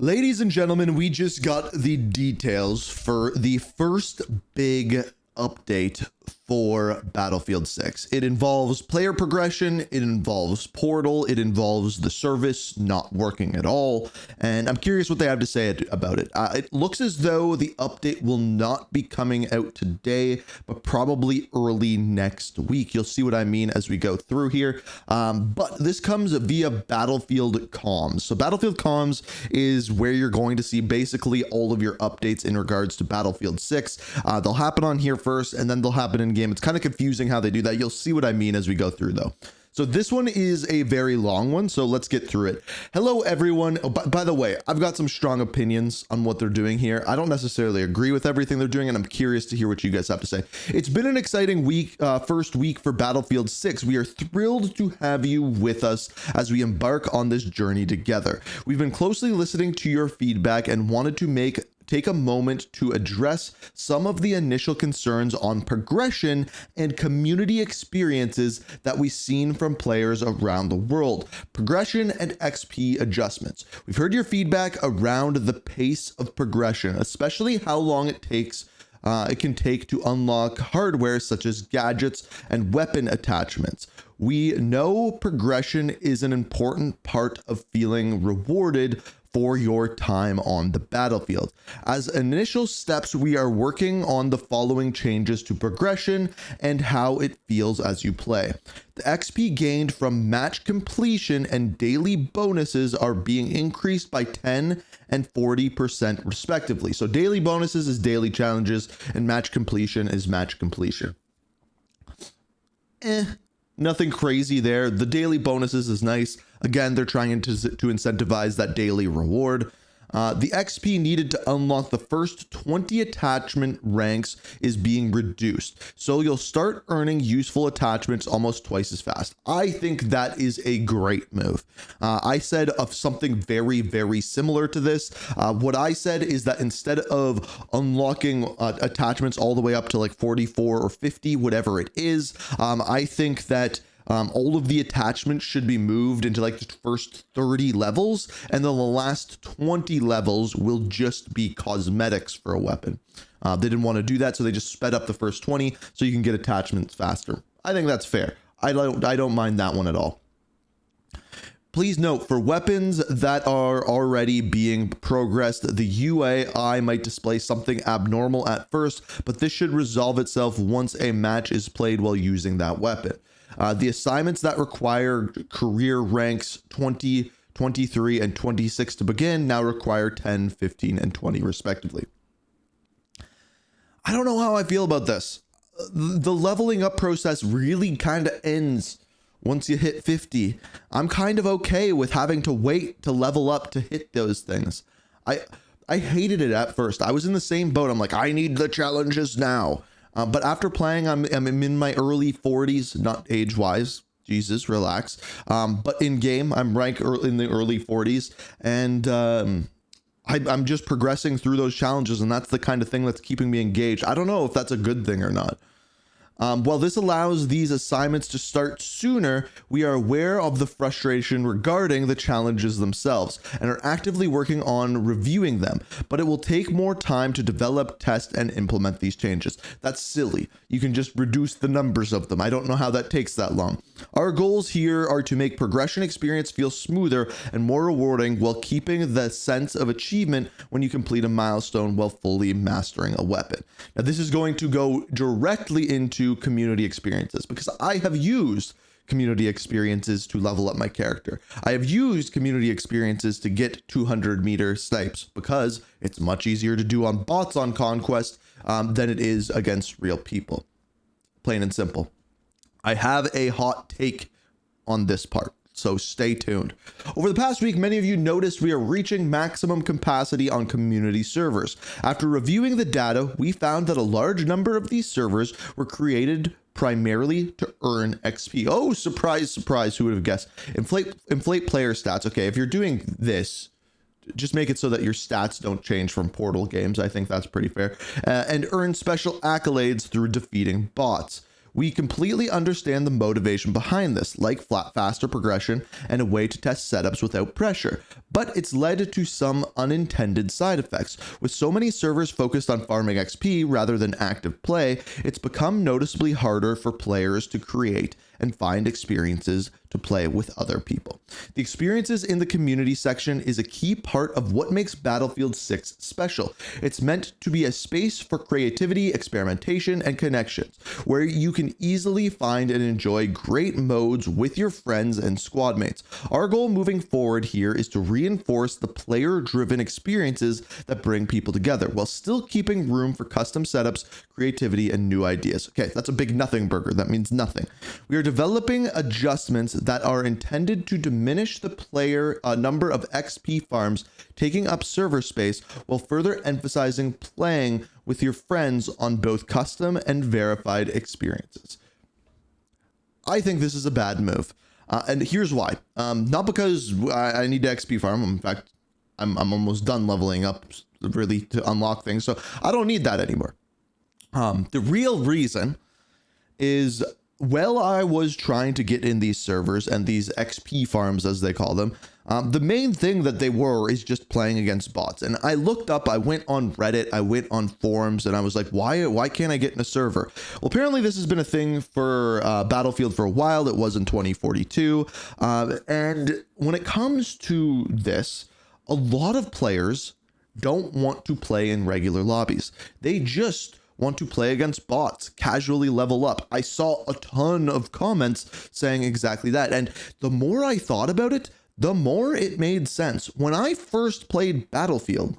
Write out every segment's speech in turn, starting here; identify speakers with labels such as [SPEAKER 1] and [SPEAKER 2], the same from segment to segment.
[SPEAKER 1] Ladies and gentlemen, we just got the details for the first big update for Battlefield 6. It involves player progression, it involves Portal, it involves the service not working at all, and I'm curious what they have to say about it. It looks as though the update will not be coming out today, but probably early next week. You'll see what I mean as we go through here, but this comes via Battlefield Comms. So Battlefield Comms is where you're going to see basically all of your updates in regards to Battlefield 6. They'll happen on here first, and then they'll happen in game. It's kind of confusing how they do that. You'll see what I mean as we go through though. So this one is a very long one, so let's get through it. Hello everyone. Oh, by the way, I've got some strong opinions on what they're doing here. I don't necessarily agree with everything they're doing, and I'm curious to hear what you guys have to say. It's been an exciting week, first week for Battlefield 6. We are thrilled to have you with us as we embark on this journey together. We've been closely listening to your feedback and wanted to take a moment to address some of the initial concerns on progression and community experiences that we've seen from players around the world. Progression and XP adjustments. We've heard your feedback around the pace of progression, especially how long it can take to unlock hardware such as gadgets and weapon attachments. We know progression is an important part of feeling rewarded for your time on the battlefield. As initial steps, we are working on the following changes to progression and how it feels as you play. The XP gained from match completion and daily bonuses are being increased by 10 and 40% respectively. So daily bonuses is daily challenges and match completion is match completion. Nothing crazy there. The daily bonuses is nice. Again, they're trying to incentivize that daily reward. The XP needed to unlock the first 20 attachment ranks is being reduced. So you'll start earning useful attachments almost twice as fast. I think that is a great move. I said of something very, very similar to this. What I said is that instead of unlocking attachments all the way up to like 44 or 50, whatever it is, I think that all of the attachments should be moved into like the first 30 levels, and then the last 20 levels will just be cosmetics for a weapon. They didn't want to do that, so they just sped up the first 20 so you can get attachments faster. I think that's fair. I don't mind that one at all. Please note, for weapons that are already being progressed, the UI might display something abnormal at first, but this should resolve itself once a match is played while using that weapon. The assignments that require career ranks 20, 23, and 26 to begin now require 10, 15, and 20 respectively. I don't know how I feel about this. The leveling up process really kind of ends once you hit 50. I'm kind of okay with having to wait to level up to hit those things. I hated it at first. I was in the same boat. I'm like, I need the challenges now. But after playing, I'm in my early 40s, not age-wise. Jesus, relax. But in game, I'm ranked in the early 40s, and I'm just progressing through those challenges, and that's the kind of thing that's keeping me engaged. I don't know if that's a good thing or not. While this allows these assignments to start sooner, we are aware of the frustration regarding the challenges themselves and are actively working on reviewing them, but it will take more time to develop, test, and implement these changes. That's silly. You can just reduce the numbers of them. I don't know how that takes that long. Our goals here are to make progression experience feel smoother and more rewarding while keeping the sense of achievement when you complete a milestone while fully mastering a weapon. Now, this is going to go directly into community experiences because I have used community experiences to level up my character. I have used community experiences to get 200-meter snipes because it's much easier to do on bots on Conquest than it is against real people. Plain and simple. I have a hot take on this part, so stay tuned. Over the past week, many of you noticed we are reaching maximum capacity on community servers. After reviewing the data, we found that a large number of these servers were created primarily to earn XP. Oh, surprise, surprise, who would have guessed? Inflate player stats. Okay, if you're doing this, just make it so that your stats don't change from Portal games. I think that's pretty fair. And earn special accolades through defeating bots. We completely understand the motivation behind this, like faster progression and a way to test setups without pressure, but it's led to some unintended side effects. With so many servers focused on farming XP rather than active play, it's become noticeably harder for players to create and find experiences to play with other people. The experiences in the community section is a key part of what makes Battlefield 6 special. It's meant to be a space for creativity, experimentation, and connections, where you can easily find and enjoy great modes with your friends and squad mates. Our goal moving forward here is to reinforce the player-driven experiences that bring people together, while still keeping room for custom setups, creativity, and new ideas. Okay, that's a big nothing burger. That means nothing. We are developing adjustments that are intended to diminish the player number of XP farms taking up server space, while further emphasizing playing with your friends on both custom and verified experiences. I think this is a bad move. And here's why. Not because I need to XP farm. In fact, I'm almost done leveling up really to unlock things, so I don't need that anymore. The real reason is, while I was trying to get in these servers and these XP farms, as they call them, the main thing that they were is just playing against bots. And I looked up, I went on Reddit, I went on forums, and I was like, why can't I get in a server? Well, apparently this has been a thing for Battlefield for a while. It was in 2042. And when it comes to this, a lot of players don't want to play in regular lobbies. They just want to play against bots, casually level up. I saw a ton of comments saying exactly that. And the more I thought about it, the more it made sense. When I first played Battlefield,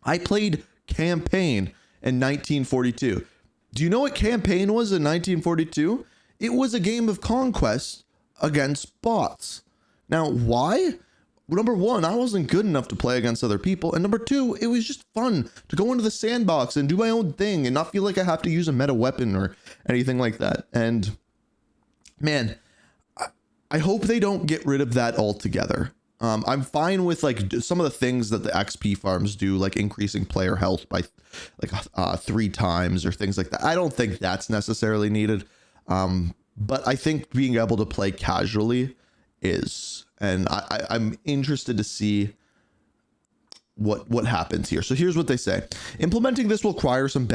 [SPEAKER 1] I played Campaign in 1942. Do you know what Campaign was in 1942? It was a game of conquest against bots. Now, why? Number one, I wasn't good enough to play against other people. And number two, it was just fun to go into the sandbox and do my own thing and not feel like I have to use a meta weapon or anything like that. And man, I hope they don't get rid of that altogether. I'm fine with like some of the things that the XP farms do, like increasing player health by like 3 times or things like that. I don't think that's necessarily needed. But I think being able to play casually is, and I'm interested to see what happens here. So here's what they say. Implementing this will require some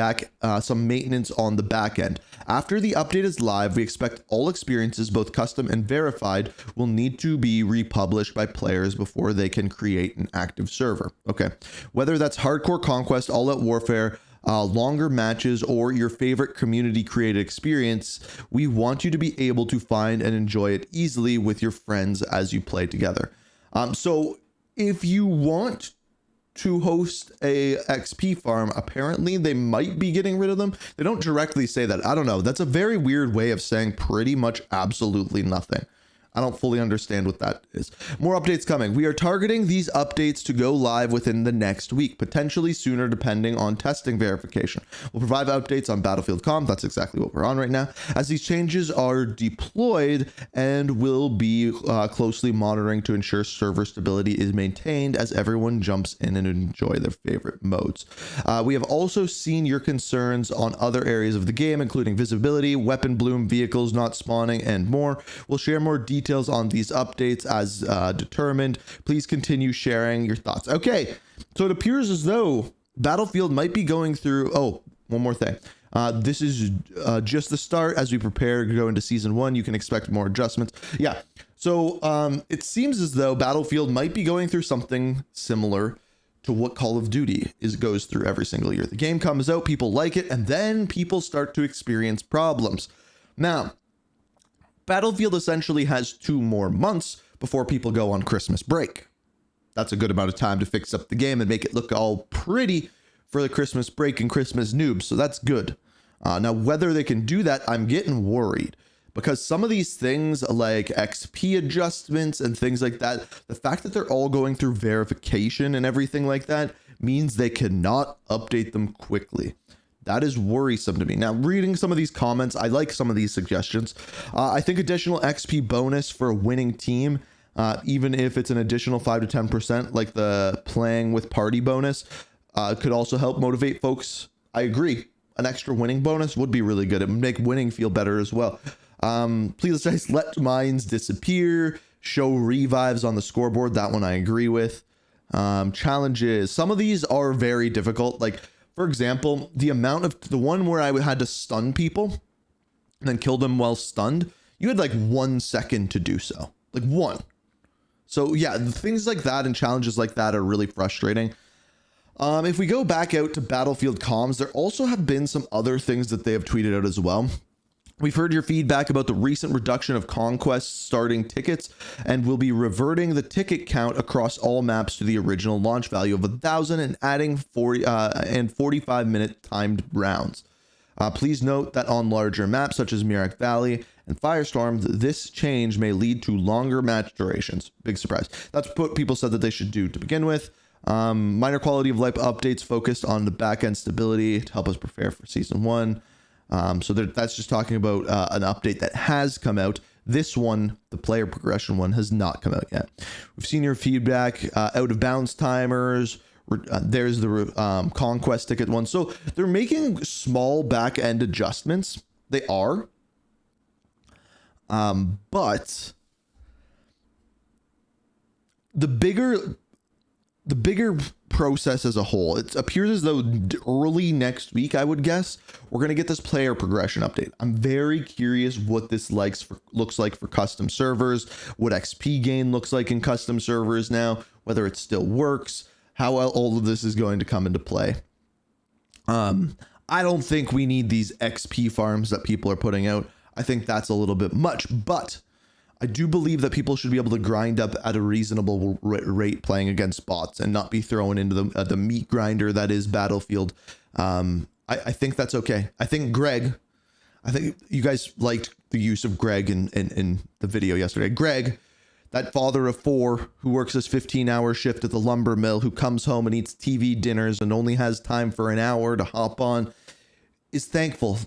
[SPEAKER 1] maintenance on the back end. After the update is live, we expect all experiences, both custom and verified, will need to be republished by players before they can create an active server. Okay. Whether that's hardcore conquest, all-out warfare, longer matches, or your favorite community created experience, we want you to be able to find and enjoy it easily with your friends as you play together. So if you want to host a XP farm, apparently they might be getting rid of them. They don't directly say that. I don't know. That's a very weird way of saying pretty much absolutely nothing. I don't fully understand what that is. More updates coming. We are targeting these updates to go live within the next week, potentially sooner depending on testing verification. We'll provide updates on Battlefield.com. That's exactly what we're on right now, as these changes are deployed, and will be closely monitoring to ensure server stability is maintained as everyone jumps in and enjoy their favorite modes. We have also seen your concerns on other areas of the game, including visibility, weapon bloom, vehicles not spawning, and more. We'll share more details on these updates as determined. Please continue sharing your thoughts. Okay, so it appears as though Battlefield might be going through, oh, one more thing. This is just the start. As we prepare to go into season 1, you can expect more adjustments. Yeah, so it seems as though Battlefield might be going through something similar to what Call of Duty goes through every single year. The game comes out, people like it, and then people start to experience problems. Now, Battlefield essentially has 2 more months before people go on Christmas break. That's a good amount of time to fix up the game and make it look all pretty for the Christmas break and Christmas noobs. So that's good. Now, whether they can do that, I'm getting worried, because some of these things like XP adjustments and things like that, the fact that they're all going through verification and everything like that means they cannot update them quickly. That is worrisome to me. Now, reading some of these comments, I like some of these suggestions. I think additional XP bonus for a winning team, even if it's an additional 5 to 10%, like the playing with party bonus, could also help motivate folks. I agree. an extra winning bonus would be really good. It would make winning feel better as well. Please guys, let mines disappear, show revives on the scoreboard. That one I agree with. Challenges, some of these are very difficult. Like, for example, the one where I had to stun people and then kill them while stunned, you had like 1 second to do so, like one. So yeah, things like that and challenges like that are really frustrating. If we go back out to Battlefield comms, there also have been some other things that they have tweeted out as well. We've heard your feedback about the recent reduction of Conquest starting tickets, and will be reverting the ticket count across all maps to the original launch value of 1,000 and adding 45-minute timed rounds. Please note that on larger maps such as Mirak Valley and Firestorm, this change may lead to longer match durations. Big surprise. That's what people said that they should do to begin with. Minor quality of life updates focused on the back-end stability to help us prepare for Season 1. So that's just talking about an update that has come out. This one, the player progression one, has not come out yet. We've seen your feedback, out of bounds timers. There's the Conquest ticket one. So they're making small back end adjustments. They are. But the bigger process as a whole, it appears as though early next week, I would guess, we're going to get this player progression update. I'm very curious what this looks like for custom servers, what XP gain looks like in custom servers now, whether it still works, how all of this is going to come into play. I don't think we need these XP farms that people are putting out. I think that's a little bit much, but I do believe that people should be able to grind up at a reasonable rate playing against bots and not be thrown into the meat grinder that is Battlefield. I think that's okay. I think you guys liked the use of Greg in the video yesterday. Greg, that father of 4 who works his 15-hour shift at the lumber mill, who comes home and eats TV dinners and only has time for an hour to hop on, is thankful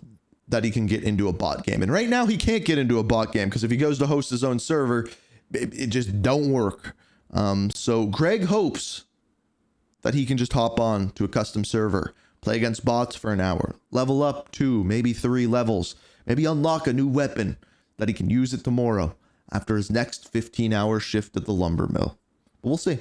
[SPEAKER 1] that he can get into a bot game. And right now he can't get into a bot game because if he goes to host his own server, it just don't work. So Greg hopes that he can just hop on to a custom server, play against bots for an hour, level up 2, maybe 3 levels, maybe unlock a new weapon that he can use it tomorrow after his next 15-hour shift at the lumber mill. But we'll see.